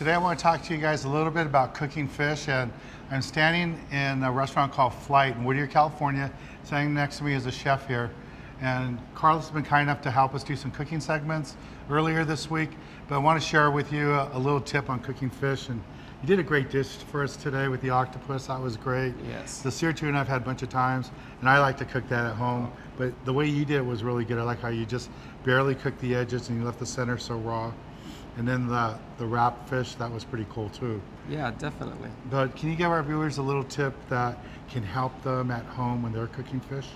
Today I want to talk to you guys a little bit about cooking fish, and I'm standing in a restaurant called Phlight in Whittier, California. Standing next to me is a chef here, and Carlos has been kind enough to help us do some cooking segments earlier this week, but I want to share with you a little tip on cooking fish. And you did a great dish for us today with the octopus. That was great. Yes. The seared tuna I've had a bunch of times, and I like to cook that at home, but the way you did it was really good. I like how you just barely cooked the edges and you left the center so raw. And then the wrapped fish, that was pretty cool too. Yeah, definitely. But can you give our viewers a little tip that can help them at home when they're cooking fish?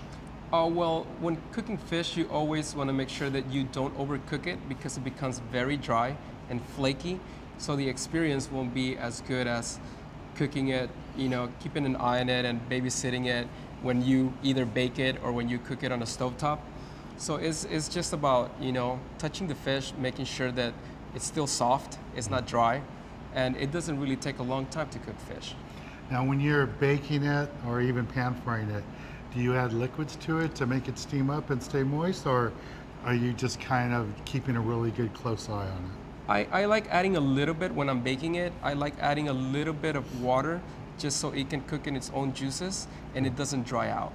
Well, when cooking fish, you always want to make sure that you don't overcook it because it becomes very dry and flaky. So the experience won't be as good as cooking it, keeping an eye on it and babysitting it when you either bake it or when you cook it on a stovetop. So it's just about, touching the fish, making sure that it's still soft, it's not dry, and it doesn't really take a long time to cook fish. Now when you're baking it or even pan frying it, do you add liquids to it to make it steam up and stay moist, or are you just kind of keeping a really good close eye on it? I like adding a little bit when I'm baking it. I like adding a little bit of water just so it can cook in its own juices and it doesn't dry out.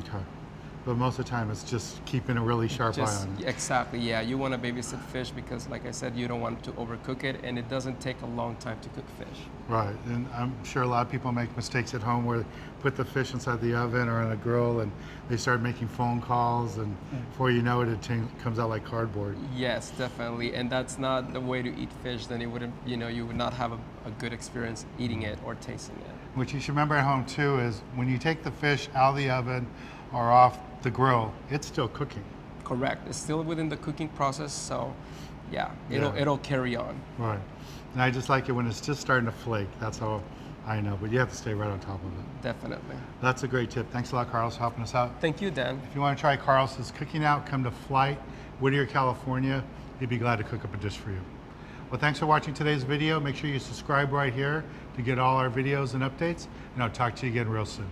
Okay. But most of the time it's just keeping a really sharp eye on it. Exactly, yeah. You want to babysit fish because, like I said, you don't want to overcook it, and it doesn't take a long time to cook fish. Right, and I'm sure a lot of people make mistakes at home where they put the fish inside the oven or on a grill and they start making phone calls, and before you know it, it comes out like cardboard. Yes, definitely, and that's not the way to eat fish. Then it wouldn't, you would not have a good experience eating it or tasting it. What you should remember at home too is when you take the fish out of the oven or off the grill, it's still cooking. Correct. It's still within the cooking process, so yeah, it'll carry on. Right. And I just like it when it's just starting to flake. That's how I know, but you have to stay right on top of it. Definitely. That's a great tip. Thanks a lot, Carlos, for helping us out. Thank you, Dan. If you want to try Carlos's cooking out, come to Phlight, Whittier, California. He'd be glad to cook up a dish for you. Well, thanks for watching today's video. Make sure you subscribe right here to get all our videos and updates, and I'll talk to you again real soon.